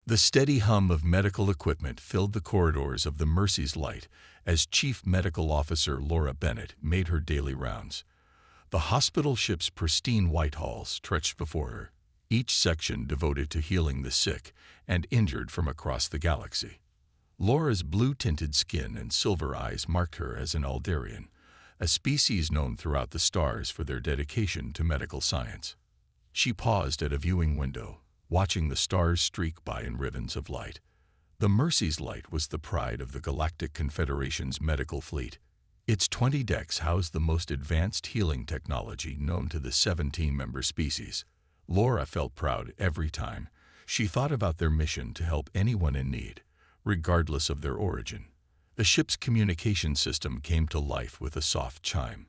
The steady hum of medical equipment filled the corridors of the Mercy's Light as Chief Medical Officer Laura Bennett made her daily rounds. The hospital ship's pristine white halls stretched before her, each section devoted to healing the sick and injured from across the galaxy. Laura's blue-tinted skin and silver eyes marked her as an Aldarian, a species known throughout the stars for their dedication to medical science. She paused at a viewing window, watching the stars streak by in ribbons of light. The Mercy's Light was the pride of the Galactic Confederation's medical fleet. Its 20 decks housed the most advanced healing technology known to the 17-member species. Laura felt proud every time she thought about their mission to help anyone in need, regardless of their origin. The ship's communication system came to life with a soft chime.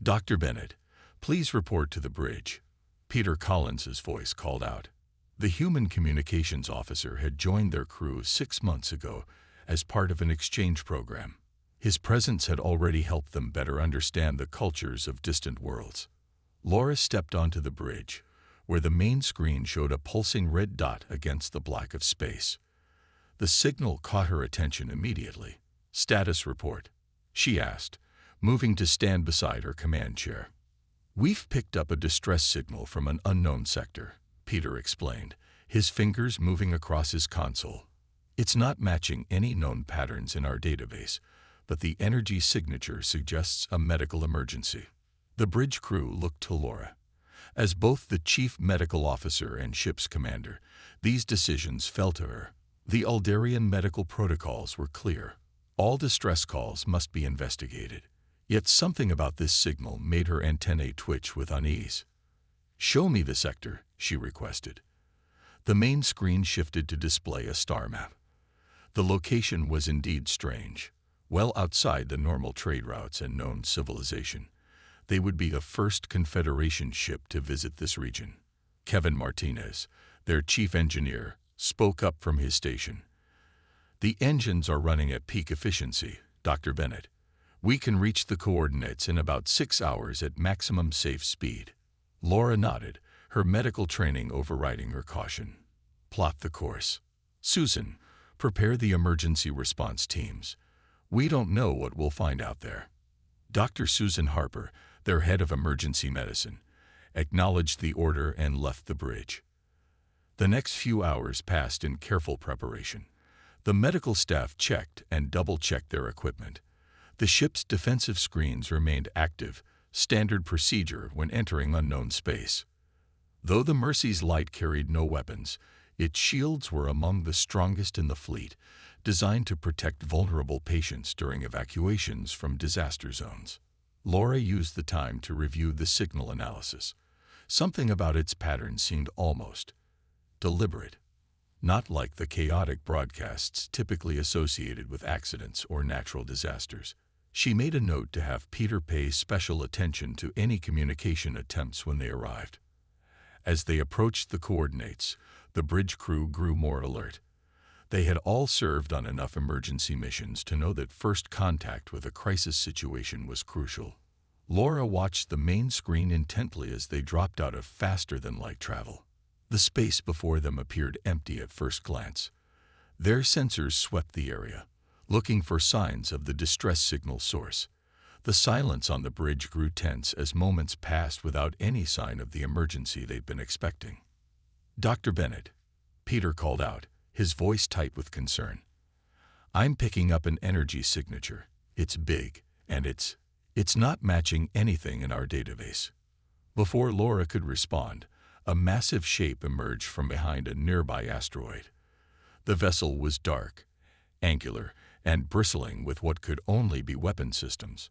"Dr. Bennett, please report to the bridge," Peter Collins's voice called out. The human communications officer had joined their crew 6 months ago as part of an exchange program. His presence had already helped them better understand the cultures of distant worlds. Laura stepped onto the bridge, where the main screen showed a pulsing red dot against the black of space. The signal caught her attention immediately. "Status report," she asked, moving to stand beside her command chair. "We've picked up a distress signal from an unknown sector," Peter explained, his fingers moving across his console. "It's not matching any known patterns in our database, but the energy signature suggests a medical emergency." The bridge crew looked to Laura. As both the chief medical officer and ship's commander, these decisions fell to her. The Aldarian medical protocols were clear. All distress calls must be investigated. Yet something about this signal made her antennae twitch with unease. "Show me the sector," she requested. The main screen shifted to display a star map. The location was indeed strange. Well outside the normal trade routes and known civilization, they would be the first Confederation ship to visit this region. Kevin Martinez, their chief engineer, spoke up from his station. "The engines are running at peak efficiency, Dr. Bennett. We can reach the coordinates in about 6 hours at maximum safe speed." Laura nodded, her medical training overriding her caution. "Plot the course. Susan, prepare the emergency response teams. We don't know what we'll find out there." Dr. Susan Harper, their head of emergency medicine, acknowledged the order and left the bridge. The next few hours passed in careful preparation. The medical staff checked and double-checked their equipment. The ship's defensive screens remained active, standard procedure when entering unknown space. Though the Mercy's Light carried no weapons, its shields were among the strongest in the fleet, designed to protect vulnerable patients during evacuations from disaster zones. Laura used the time to review the signal analysis. Something about its pattern seemed almost deliberate, not like the chaotic broadcasts typically associated with accidents or natural disasters. She made a note to have Peter pay special attention to any communication attempts when they arrived. As they approached the coordinates, the bridge crew grew more alert. They had all served on enough emergency missions to know that first contact with a crisis situation was crucial. Laura watched the main screen intently as they dropped out of faster-than-light travel. The space before them appeared empty at first glance. Their sensors swept the area, looking for signs of the distress signal source. The silence on the bridge grew tense as moments passed without any sign of the emergency they'd been expecting. "Dr. Bennett," Peter called out, his voice tight with concern. "I'm picking up an energy signature. It's big, and it's not matching anything in our database." Before Laura could respond, a massive shape emerged from behind a nearby asteroid. The vessel was dark, angular, and bristling with what could only be weapon systems.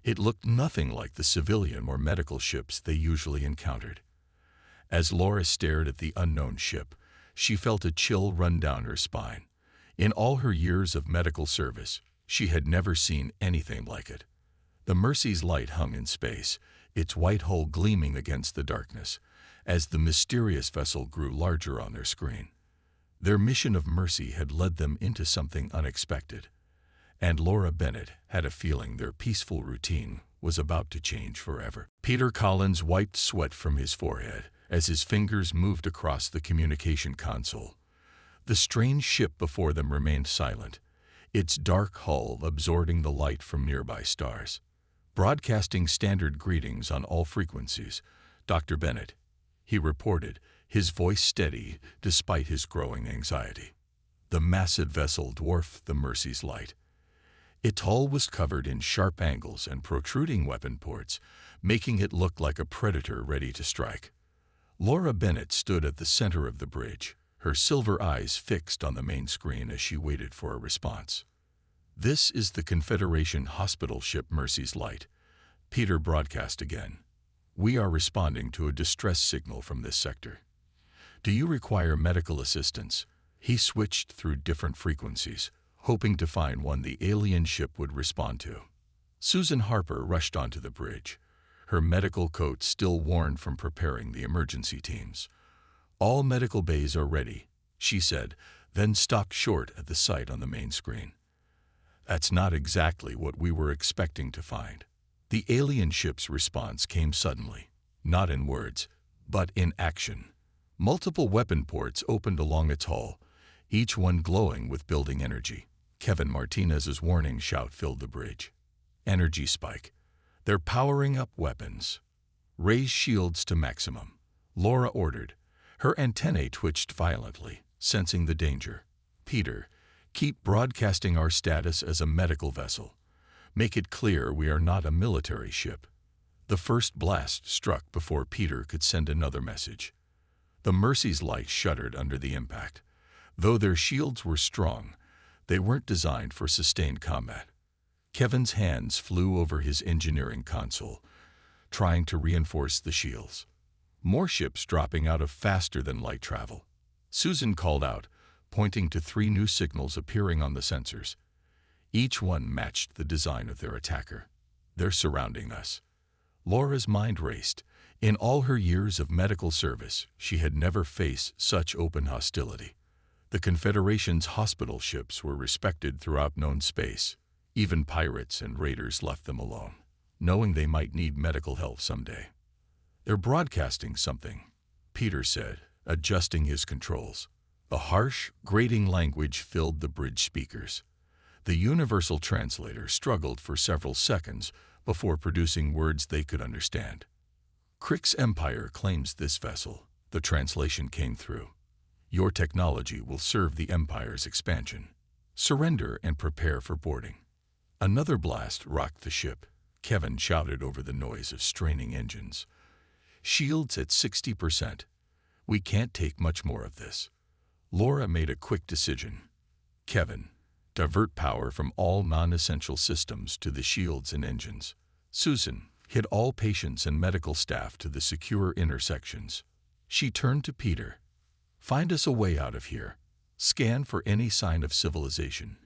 It looked nothing like the civilian or medical ships they usually encountered. As Laura stared at the unknown ship, she felt a chill run down her spine. In all her years of medical service, she had never seen anything like it. The Mercy's Light hung in space, its white hull gleaming against the darkness, as the mysterious vessel grew larger on their screen. Their mission of mercy had led them into something unexpected, and Laura Bennett had a feeling their peaceful routine was about to change forever. Peter Collins wiped sweat from his forehead as his fingers moved across the communication console. The strange ship before them remained silent, its dark hull absorbing the light from nearby stars. Broadcasting standard greetings on all frequencies, Dr. Bennett, he reported, his voice steady despite his growing anxiety. The massive vessel dwarfed the Mercy's light. Its hull was covered in sharp angles and protruding weapon ports, making it look like a predator ready to strike. Laura Bennett stood at the center of the bridge, her silver eyes fixed on the main screen as she waited for a response. "This is the Confederation hospital ship Mercy's Light," Peter broadcast again. "We are responding to a distress signal from this sector. Do you require medical assistance?" He switched through different frequencies, hoping to find one the alien ship would respond to. Susan Harper rushed onto the bridge, her medical coat still worn from preparing the emergency teams. "All medical bays are ready," she said, then stopped short at the sight on the main screen. "That's not exactly what we were expecting to find." The alien ship's response came suddenly, not in words, but in action. Multiple weapon ports opened along its hull, each one glowing with building energy. Kevin Martinez's warning shout filled the bridge. "Energy spike. They're powering up weapons. Raise shields to maximum," Laura ordered. Her antennae twitched violently, sensing the danger. "Peter, keep broadcasting our status as a medical vessel. Make it clear we are not a military ship." The first blast struck before Peter could send another message. The Mercy's light shuddered under the impact. Though their shields were strong, they weren't designed for sustained combat. Kevin's hands flew over his engineering console, trying to reinforce the shields. More ships dropping out of faster-than-light travel. Susan called out, pointing to 3 new signals appearing on the sensors. Each one matched the design of their attacker. "They're surrounding us." Laura's mind raced. In all her years of medical service, she had never faced such open hostility. The Confederation's hospital ships were respected throughout known space. Even pirates and raiders left them alone, knowing they might need medical help someday. "They're broadcasting something," Peter said, adjusting his controls. A harsh, grating language filled the bridge speakers. The universal translator struggled for several seconds before producing words they could understand. "Krik's Empire claims this vessel," the translation came through. "Your technology will serve the Empire's expansion. Surrender and prepare for boarding." Another blast rocked the ship. Kevin shouted over the noise of straining engines. "Shields at 60%. We can't take much more of this." Laura made a quick decision. "Kevin, divert power from all non-essential systems to the shields and engines." Susan, hit all patients and medical staff to the secure intersections. She turned to Peter. "Find us a way out of here. Scan for any sign of civilization,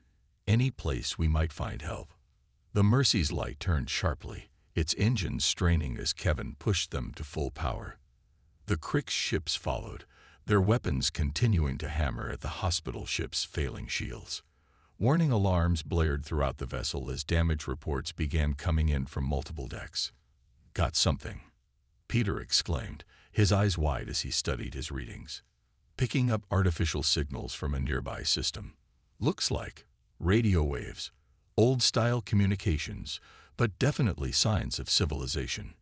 any place we might find help." The Mercy's light turned sharply, its engines straining as Kevin pushed them to full power. The Krik's ships followed, their weapons continuing to hammer at the hospital ship's failing shields. Warning alarms blared throughout the vessel as damage reports began coming in from multiple decks. "Got something," Peter exclaimed, his eyes wide as he studied his readings. "Picking up artificial signals from a nearby system. Looks like radio waves, old-style communications, but definitely signs of civilization."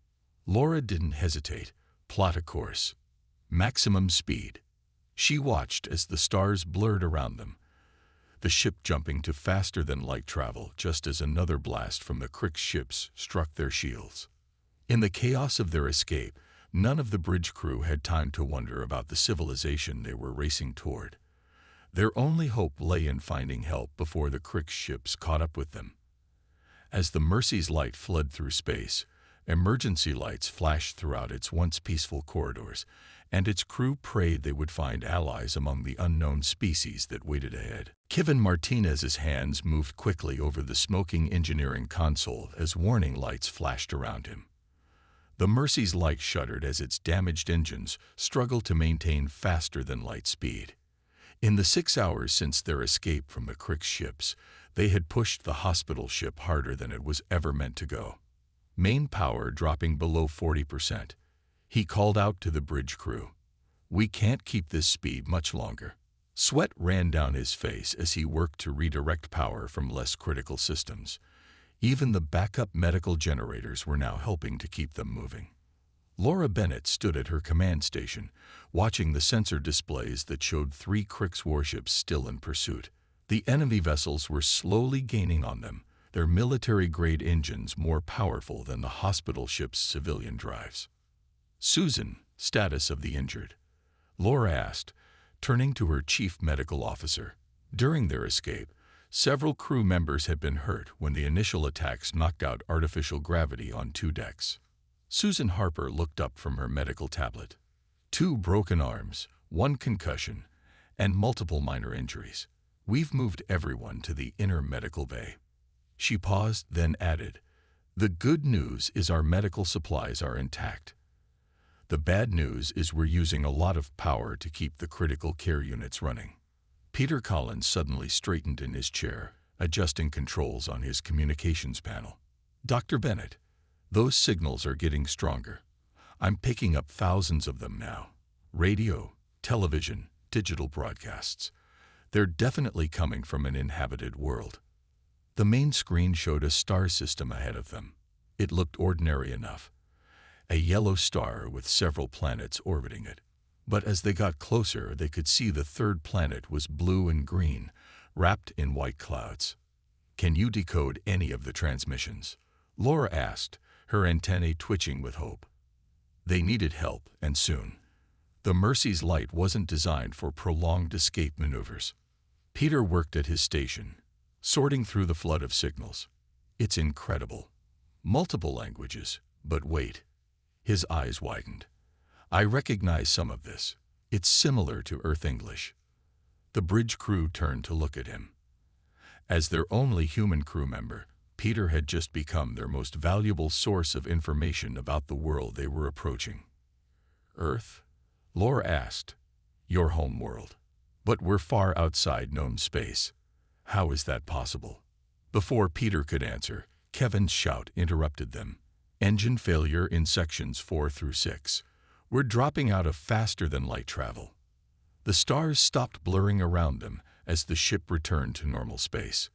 Laura didn't hesitate. Plot a course. Maximum speed. She watched as the stars blurred around them, the ship jumping to faster-than-light travel just as another blast from the Krik's ships struck their shields. In the chaos of their escape, none of the bridge crew had time to wonder about the civilization they were racing toward. Their only hope lay in finding help before the Krik's ships caught up with them. As the Mercy's light fled through space, emergency lights flashed throughout its once peaceful corridors, and its crew prayed they would find allies among the unknown species that waited ahead. Kevin Martinez's hands moved quickly over the smoking engineering console as warning lights flashed around him. The Mercy's light shuddered as its damaged engines struggled to maintain faster-than-light speed. In the 6 hours since their escape from the Krik's ships, they had pushed the hospital ship harder than it was ever meant to go. Main power dropping below 40%. He called out to the bridge crew. "We can't keep this speed much longer." Sweat ran down his face as he worked to redirect power from less critical systems. Even the backup medical generators were now helping to keep them moving. Laura Bennett stood at her command station, watching the sensor displays that showed 3 Krix warships still in pursuit. The enemy vessels were slowly gaining on them, their military-grade engines more powerful than the hospital ship's civilian drives. "Susan, status of the injured?" Laura asked, turning to her chief medical officer. During their escape, several crew members had been hurt when the initial attacks knocked out artificial gravity on 2 decks. Susan Harper looked up from her medical tablet. 2 broken arms, 1 concussion, and multiple minor injuries. We've moved everyone to the inner medical bay. She paused, then added, "The good news is our medical supplies are intact. The bad news is we're using a lot of power to keep the critical care units running." Peter Collins suddenly straightened in his chair, adjusting controls on his communications panel. "Dr. Bennett, those signals are getting stronger. I'm picking up thousands of them now. Radio, television, digital broadcasts. They're definitely coming from an inhabited world." The main screen showed a star system ahead of them. It looked ordinary enough, a yellow star with several planets orbiting it. But as they got closer, they could see the 3rd planet was blue and green, wrapped in white clouds. "Can you decode any of the transmissions?" Laura asked, her antennae twitching with hope. They needed help, and soon. The Mercy's light wasn't designed for prolonged escape maneuvers. Peter worked at his station, sorting through the flood of signals. "It's incredible. Multiple languages, but wait." His eyes widened. "I recognize some of this. It's similar to Earth English." The bridge crew turned to look at him. As their only human crew member, Peter had just become their most valuable source of information about the world they were approaching. "Earth?" Laura asked. "Your home world. But we're far outside known space. How is that possible?" Before Peter could answer, Kevin's shout interrupted them. "Engine failure in sections 4 through 6. We're dropping out of faster-than-light travel." The stars stopped blurring around them as the ship returned to normal space.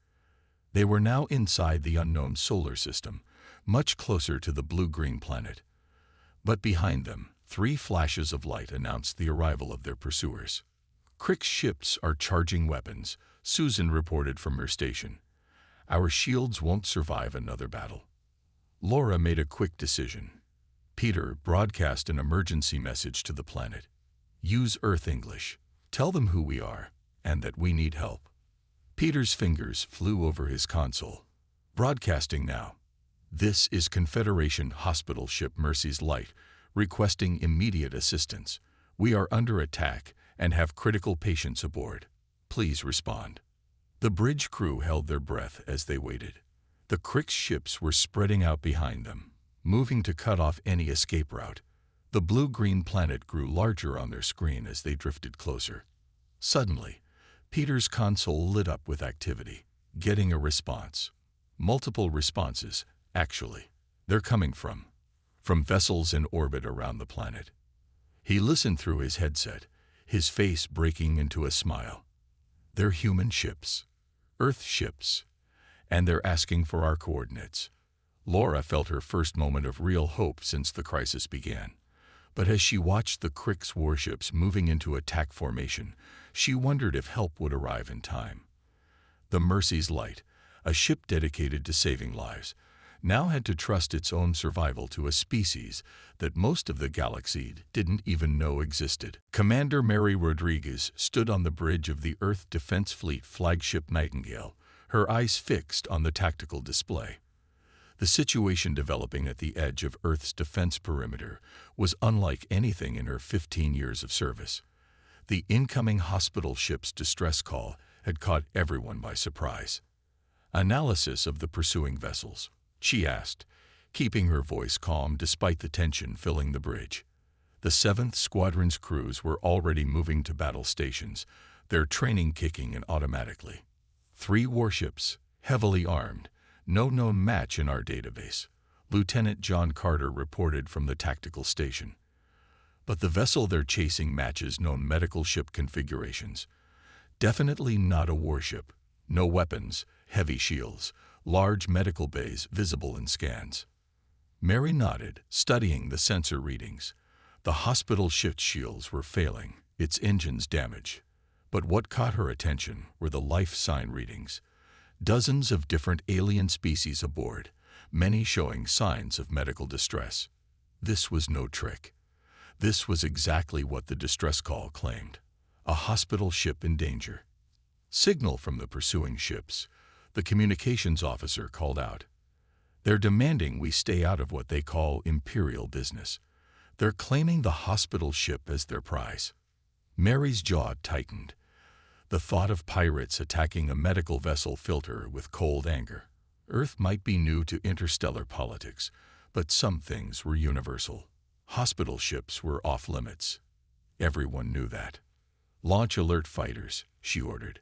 They were now inside the unknown solar system, much closer to the blue-green planet. But behind them, 3 flashes of light announced the arrival of their pursuers. "Krix ships are charging weapons," Susan reported from her station. "Our shields won't survive another battle." Laura made a quick decision. "Peter, broadcast an emergency message to the planet. Use Earth English. Tell them who we are, and that we need help." Peter's fingers flew over his console. "Broadcasting now. This is Confederation Hospital Ship Mercy's Light, requesting immediate assistance. We are under attack and have critical patients aboard. Please respond." The bridge crew held their breath as they waited. The Krix ships were spreading out behind them, moving to cut off any escape route. The blue-green planet grew larger on their screen as they drifted closer. Suddenly, Peter's console lit up with activity, getting a response. Multiple responses, actually. They're coming from vessels in orbit around the planet. He listened through his headset, his face breaking into a smile. "They're human ships, Earth ships, and they're asking for our coordinates." Laura felt her first moment of real hope since the crisis began. But as she watched the Krix warships moving into attack formation, she wondered if help would arrive in time. The Mercy's Light, a ship dedicated to saving lives, now had to trust its own survival to a species that most of the galaxy didn't even know existed. Commander Mary Rodriguez stood on the bridge of the Earth Defense Fleet flagship Nightingale, her eyes fixed on the tactical display. The situation developing at the edge of Earth's defense perimeter was unlike anything in her 15 years of service. The incoming hospital ship's distress call had caught everyone by surprise. "Analysis of the pursuing vessels," she asked, keeping her voice calm despite the tension filling the bridge. The 7th Squadron's crews were already moving to battle stations, their training kicking in automatically. 3 warships, heavily armed, no known match in our database, Lieutenant John Carter reported from the tactical station. But the vessel they're chasing matches known medical ship configurations. Definitely not a warship. No weapons, heavy shields, large medical bays visible in scans. Mary nodded, studying the sensor readings. The hospital ship's shields were failing, its engines damaged. But what caught her attention were the life sign readings. Dozens of different alien species aboard, many showing signs of medical distress. This was no trick. This was exactly what the distress call claimed. A hospital ship in danger. Signal from the pursuing ships. The communications officer called out. They're demanding we stay out of what they call imperial business. They're claiming the hospital ship as their prize. Mary's jaw tightened. The thought of pirates attacking a medical vessel filled her with cold anger. Earth might be new to interstellar politics, but some things were universal. Hospital ships were off limits. Everyone knew that. Launch alert fighters, she ordered.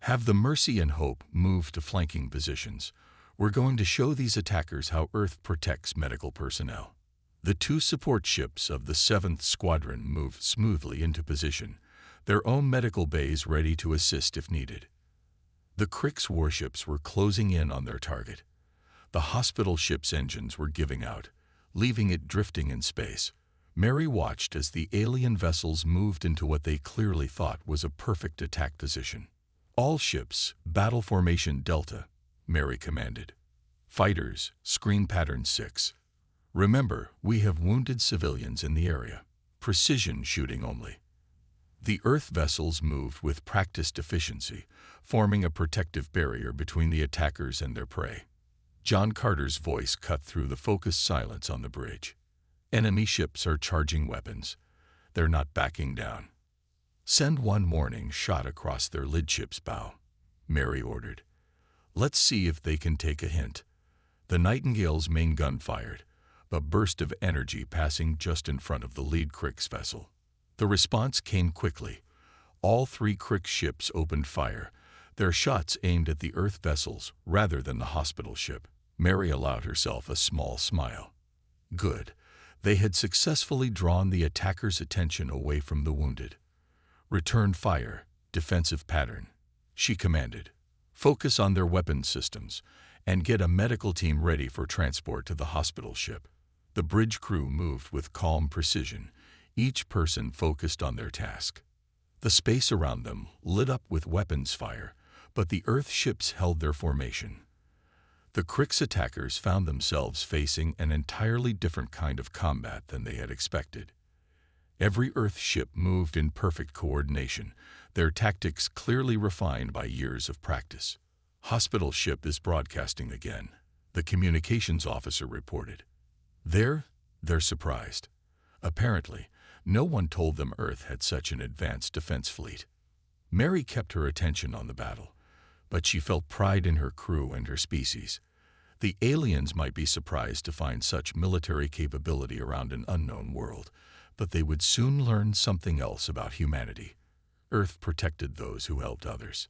Have the Mercy and Hope move to flanking positions. We're going to show these attackers how Earth protects medical personnel. The two support ships of the 7th Squadron moved smoothly into position, their own medical bays ready to assist if needed. The Krix warships were closing in on their target. The hospital ship's engines were giving out, leaving it drifting in space. Mary watched as the alien vessels moved into what they clearly thought was a perfect attack position. All ships, battle formation Delta, Mary commanded. Fighters, screen pattern 6. Remember, we have wounded civilians in the area. Precision shooting only. The Earth vessels moved with practiced efficiency, forming a protective barrier between the attackers and their prey. John Carter's voice cut through the focused silence on the bridge. Enemy ships are charging weapons. They're not backing down. Send one warning shot across their lidship's bow, Mary ordered. Let's see if they can take a hint. The Nightingale's main gun fired, a burst of energy passing just in front of the lead Krix vessel. The response came quickly. All 3 Krix ships opened fire, their shots aimed at the Earth vessels rather than the hospital ship. Mary allowed herself a small smile. Good. They had successfully drawn the attackers' attention away from the wounded. Return fire, defensive pattern, she commanded. Focus on their weapons systems and get a medical team ready for transport to the hospital ship. The bridge crew moved with calm precision, each person focused on their task. The space around them lit up with weapons fire, but the Earth ships held their formation. The Krix attackers found themselves facing an entirely different kind of combat than they had expected. Every Earth ship moved in perfect coordination, their tactics clearly refined by years of practice. Hospital ship is broadcasting again, the communications officer reported. They're surprised. Apparently, no one told them Earth had such an advanced defense fleet. Mary kept her attention on the battle, but she felt pride in her crew and her species. The aliens might be surprised to find such military capability around an unknown world, but they would soon learn something else about humanity. Earth protected those who helped others.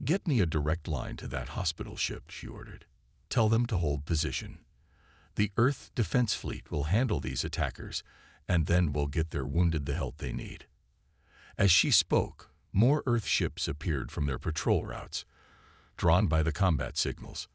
Get me a direct line to that hospital ship, she ordered. Tell them to hold position. The Earth Defense Fleet will handle these attackers, and then we'll get their wounded the help they need. As she spoke, more Earth ships appeared from their patrol routes, drawn by the combat signals.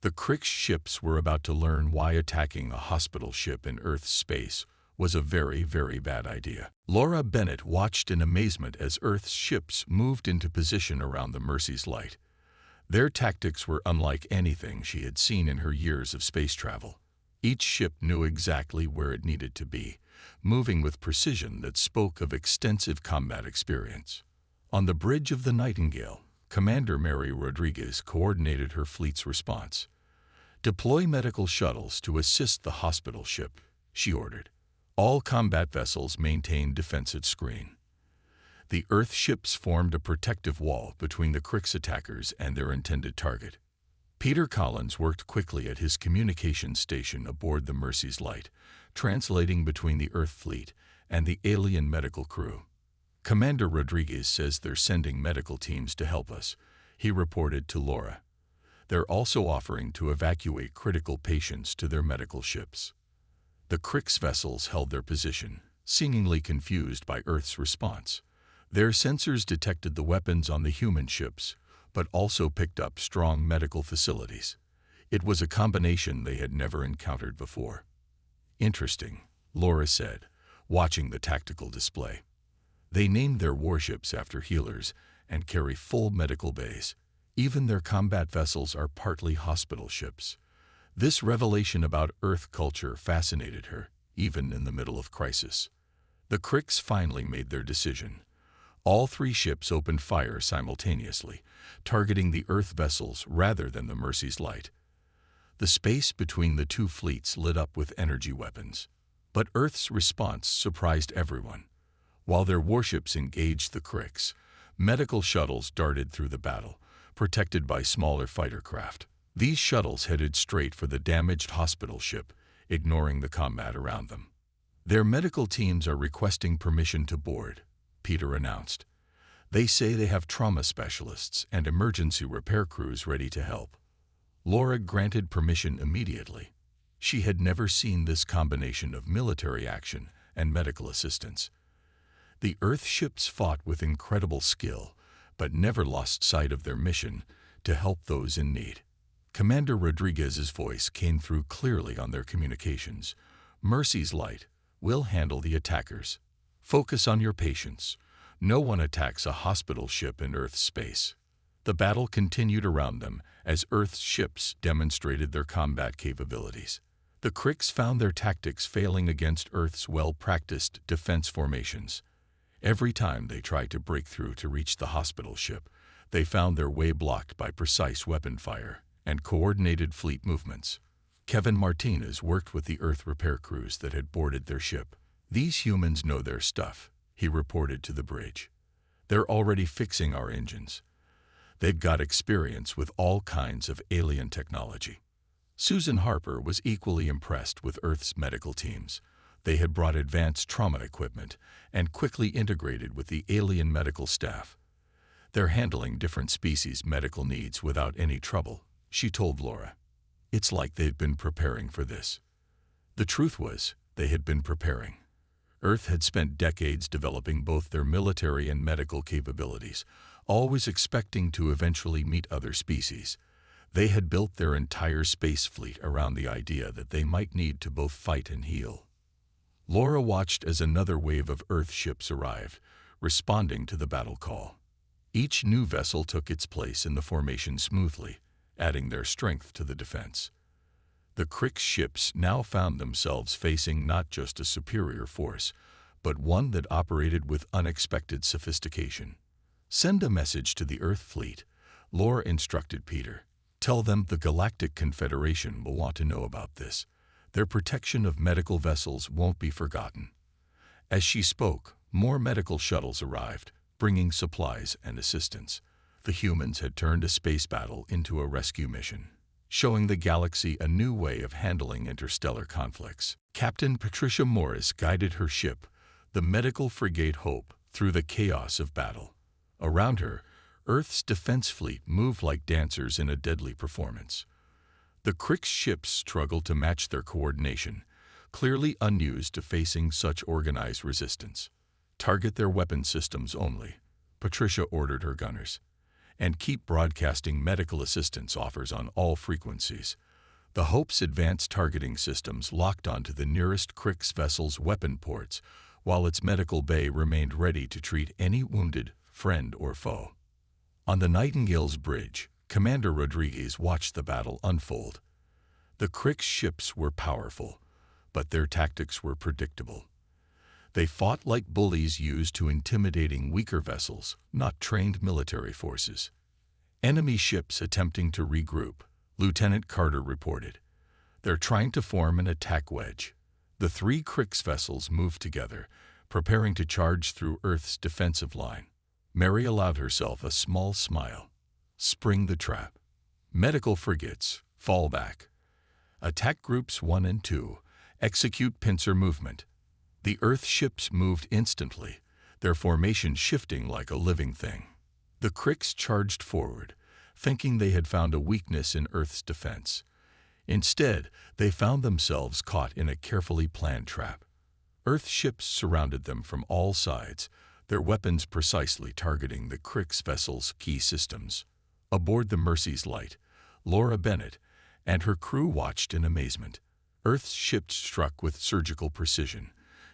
The Krix ships were about to learn why attacking a hospital ship in Earth's space was a very, very bad idea. Laura Bennett watched in amazement as Earth's ships moved into position around the Mercy's light. Their tactics were unlike anything she had seen in her years of space travel. Each ship knew exactly where it needed to be, moving with precision that spoke of extensive combat experience. On the bridge of the Nightingale, Commander Mary Rodriguez coordinated her fleet's response. Deploy medical shuttles to assist the hospital ship, she ordered. All combat vessels maintained defensive screen. The Earth ships formed a protective wall between the Krix attackers and their intended target. Peter Collins worked quickly at his communications station aboard the Mercy's light, translating between the Earth fleet and the alien medical crew. Commander Rodriguez says they're sending medical teams to help us, he reported to Laura. They're also offering to evacuate critical patients to their medical ships. The Krix vessels held their position, seemingly confused by Earth's response. Their sensors detected the weapons on the human ships, but also picked up strong medical facilities. It was a combination they had never encountered before. "Interesting," Laura said, watching the tactical display. "They named their warships after healers and carry full medical bays. Even their combat vessels are partly hospital ships." This revelation about Earth culture fascinated her, even in the middle of crisis. The Kricks finally made their decision. All three ships opened fire simultaneously, targeting the Earth vessels rather than the Mercy's light. The space between the two fleets lit up with energy weapons. But Earth's response surprised everyone. While their warships engaged the Kricks, medical shuttles darted through the battle, protected by smaller fighter craft. These shuttles headed straight for the damaged hospital ship, ignoring the combat around them. "Their medical teams are requesting permission to board," Peter announced. "They say they have trauma specialists and emergency repair crews ready to help." Laura granted permission immediately. She had never seen this combination of military action and medical assistance. The Earth ships fought with incredible skill, but never lost sight of their mission to help those in need. Commander Rodriguez's voice came through clearly on their communications. "Mercy's light will handle the attackers. Focus on your patients. No one attacks a hospital ship in Earth's space." The battle continued around them as Earth's ships demonstrated their combat capabilities. The Kricks found their tactics failing against Earth's well-practiced defense formations. Every time they tried to break through to reach the hospital ship, they found their way blocked by precise weapon fire and coordinated fleet movements. Kevin Martinez worked with the Earth repair crews that had boarded their ship. "These humans know their stuff," he reported to the bridge. "They're already fixing our engines. They've got experience with all kinds of alien technology." Susan Harper was equally impressed with Earth's medical teams. They had brought advanced trauma equipment and quickly integrated with the alien medical staff. "They're handling different species' medical needs without any trouble," she told Laura. "It's like they've been preparing for this." The truth was, they had been preparing. Earth had spent decades developing both their military and medical capabilities, always expecting to eventually meet other species. They had built their entire space fleet around the idea that they might need to both fight and heal. Laura watched as another wave of Earth ships arrived, responding to the battle call. Each new vessel took its place in the formation smoothly, adding their strength to the defense. The Kricks ships now found themselves facing not just a superior force, but one that operated with unexpected sophistication. "Send a message to the Earth fleet," Laura instructed Peter. "Tell them the Galactic Confederation will want to know about this. Their protection of medical vessels won't be forgotten." As she spoke, more medical shuttles arrived, bringing supplies and assistance. The humans had turned a space battle into a rescue mission, showing the galaxy a new way of handling interstellar conflicts. Captain Patricia Morris guided her ship, the medical frigate Hope, through the chaos of battle. Around her, Earth's defense fleet moved like dancers in a deadly performance. The Kricks ships struggled to match their coordination, clearly unused to facing such organized resistance. "Target their weapon systems only," Patricia ordered her gunners, "and keep broadcasting medical assistance offers on all frequencies." The Hope's advanced targeting systems locked onto the nearest Kricks vessel's weapon ports, while its medical bay remained ready to treat any wounded, friend or foe. On the Nightingale's bridge, Commander Rodriguez watched the battle unfold. The Kricks ships were powerful, but their tactics were predictable. They fought like bullies used to intimidating weaker vessels, not trained military forces. "Enemy ships attempting to regroup," Lieutenant Carter reported. "They're trying to form an attack wedge." The three Kricks vessels moved together, preparing to charge through Earth's defensive line. Mary allowed herself a small smile. "Spring the trap. Medical frigates, fall back. Attack groups 1 and 2, execute pincer movement." The Earth ships moved instantly, their formation shifting like a living thing. The Kricks charged forward, thinking they had found a weakness in Earth's defense. Instead, they found themselves caught in a carefully planned trap. Earth ships surrounded them from all sides, their weapons precisely targeting the Krix vessel's key systems. Aboard the Mercy's Light, Laura Bennett and her crew watched in amazement. Earth's ship struck with surgical precision,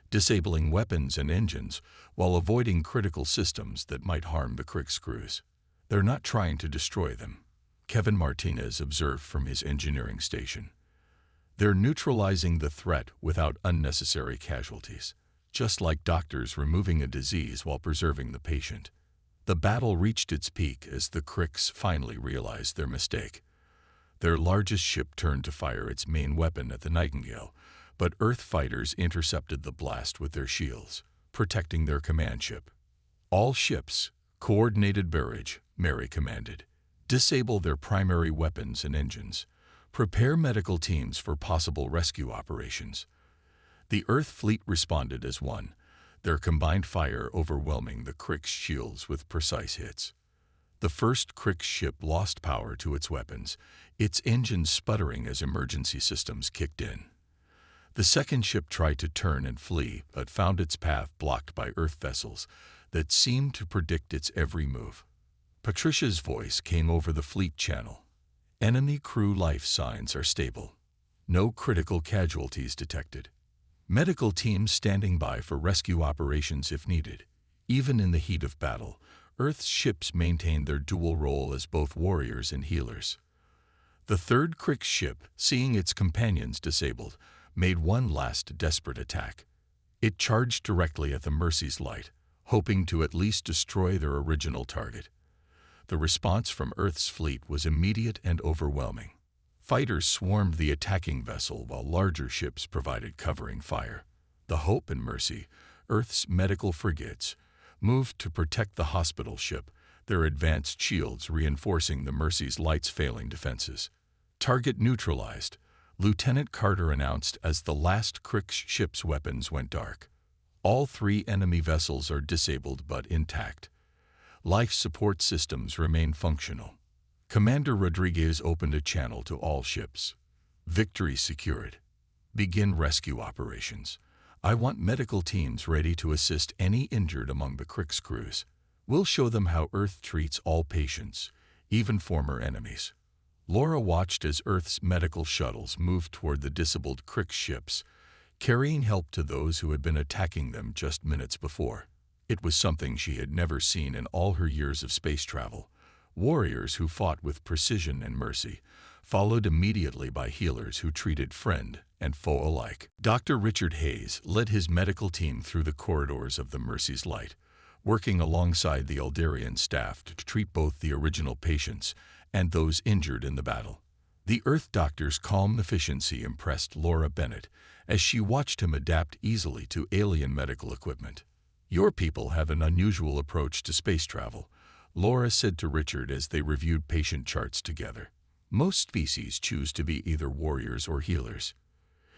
disabling weapons and engines while avoiding critical systems that might harm the Krix crews. "They're not trying to destroy them," Kevin Martinez observed from his engineering station. "They're neutralizing the threat without unnecessary casualties, just like doctors removing a disease while preserving the patient." The battle reached its peak as the Krix finally realized their mistake. Their largest ship turned to fire its main weapon at the Nightingale, but Earth fighters intercepted the blast with their shields, protecting their command ship. "All ships, coordinated barrage," Mary commanded. "Disable their primary weapons and engines. Prepare medical teams for possible rescue operations." The Earth fleet responded as one, their combined fire overwhelming the Krix shields with precise hits. The first Krix ship lost power to its weapons, its engines sputtering as emergency systems kicked in. The second ship tried to turn and flee, but found its path blocked by Earth vessels that seemed to predict its every move. Patricia's voice came over the fleet channel. "Enemy crew life signs are stable. No critical casualties detected. Medical teams standing by for rescue operations if needed." Even in the heat of battle, Earth's ships maintained their dual role as both warriors and healers. The third Krix ship, seeing its companions disabled, made one last desperate attack. It charged directly at the Mercy's Light, hoping to at least destroy their original target. The response from Earth's fleet was immediate and overwhelming. Fighters swarmed the attacking vessel while larger ships provided covering fire. The Hope and Mercy, Earth's medical frigates, moved to protect the hospital ship, their advanced shields reinforcing the Mercy's Light's failing defenses. "Target neutralized," Lieutenant Carter announced as the last Krix ship's weapons went dark. "All 3 enemy vessels are disabled but intact. Life support systems remain functional." Commander Rodriguez opened a channel to all ships. "Victory secured. Begin rescue operations. I want medical teams ready to assist any injured among the Krix crews. We'll show them how Earth treats all patients, even former enemies." Laura watched as Earth's medical shuttles moved toward the disabled Krix ships, carrying help to those who had been attacking them just minutes before. It was something she had never seen in all her years of space travel. Warriors who fought with precision and mercy, followed immediately by healers who treated friend and foe alike. Dr. Richard Hayes led his medical team through the corridors of the Mercy's Light, working alongside the Eldarian staff to treat both the original patients and those injured in the battle. The Earth doctor's calm efficiency impressed Laura Bennett as she watched him adapt easily to alien medical equipment. "Your people have an unusual approach to space travel," Laura said to Richard as they reviewed patient charts together. "Most species choose to be either warriors or healers.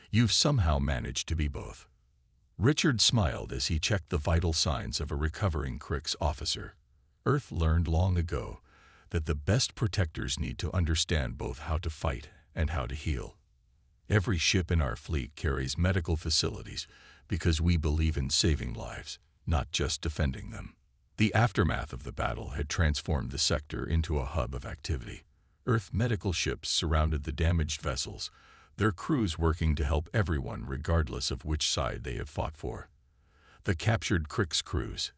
You've somehow managed to be both." Richard smiled as he checked the vital signs of a recovering Krix officer. Earth learned long ago that the best protectors need to understand both how to fight and how to heal. Every ship in our fleet carries medical facilities because we believe in saving lives, not just defending them. The aftermath of the battle had transformed the sector into a hub of activity. Earth medical ships surrounded the damaged vessels, their crews working to help everyone regardless of which side they have fought for. The captured Krix crews,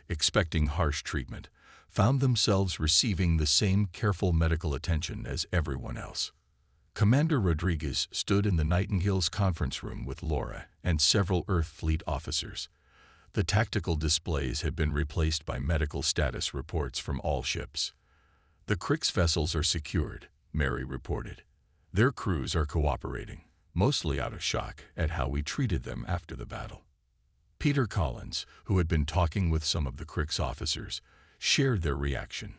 expecting harsh treatment, found themselves receiving the same careful medical attention as everyone else. Commander Rodriguez stood in the Nightingale's conference room with Laura and several Earth fleet officers. The tactical displays had been replaced by medical status reports from all ships. "The Krix vessels are secured," Mary reported. "Their crews are cooperating, mostly out of shock at how we treated them after the battle." Peter Collins, who had been talking with some of the Krix officers, shared their reaction.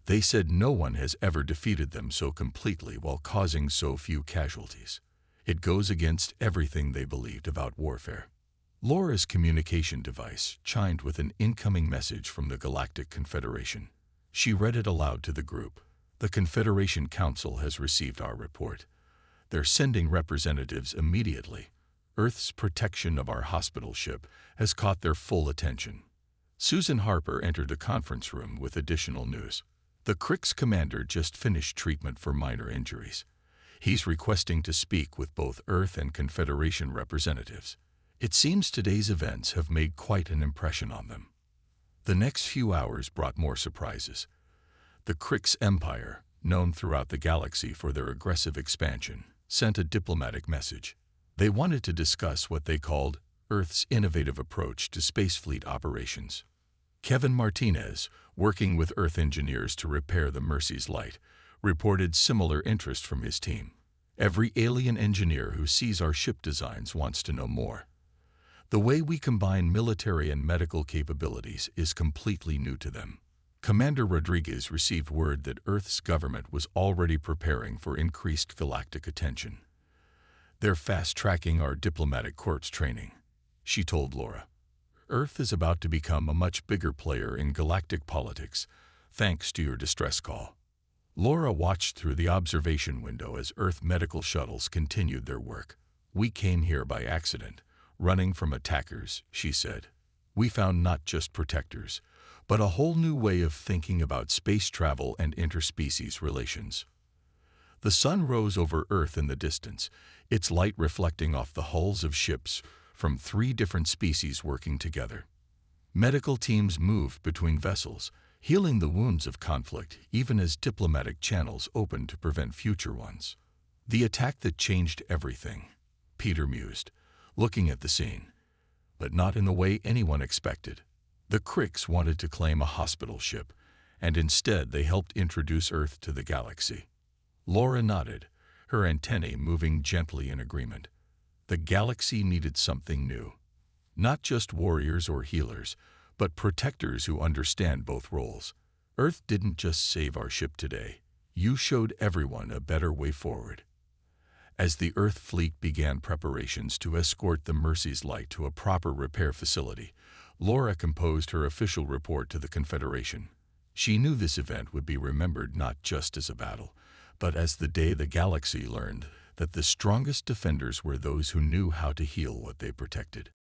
They said no one has ever defeated them so completely while causing so few casualties. It goes against everything they believed about warfare. Laura's communication device chimed with an incoming message from the Galactic Confederation. She read it aloud to the group. "The Confederation Council has received our report. They're sending representatives immediately. Earth's protection of our hospital ship has caught their full attention. Susan Harper entered the conference room with additional news. The Crick's commander just finished treatment for minor injuries. He's requesting to speak with both Earth and Confederation representatives. It seems today's events have made quite an impression on them. The next few hours brought more surprises. The Crick's empire, known throughout the galaxy for their aggressive expansion, sent a diplomatic message. They wanted to discuss what they called Earth's innovative approach to space fleet operations. Kevin Martinez, working with Earth engineers to repair the Mercy's light, reported similar interest from his team. Every alien engineer who sees our ship designs wants to know more. The way we combine military and medical capabilities is completely new to them. Commander Rodriguez received word that Earth's government was already preparing for increased galactic attention. They're fast-tracking our diplomatic corps training, she told Laura. Earth is about to become a much bigger player in galactic politics, thanks to your distress call. Laura watched through the observation window as Earth medical shuttles continued their work. We came here by accident, running from attackers, she said. We found not just protectors, but a whole new way of thinking about space travel and interspecies relations. The sun rose over Earth in the distance, its light reflecting off the hulls of ships from 3 different species working together. Medical teams moved between vessels, healing the wounds of conflict even as diplomatic channels opened to prevent future ones. The attack that changed everything, Peter mused, looking at the scene, but not in the way anyone expected. The Cricks wanted to claim a hospital ship, and instead they helped introduce Earth to the galaxy. Laura nodded, her antennae moving gently in agreement. The galaxy needed something new. Not just warriors or healers, but protectors who understand both roles. Earth didn't just save our ship today. You showed everyone a better way forward. As the Earth fleet began preparations to escort the Mercy's light to a proper repair facility, Laura composed her official report to the Confederation. She knew this event would be remembered not just as a battle, but as the day the galaxy learned that the strongest defenders were those who knew how to heal what they protected.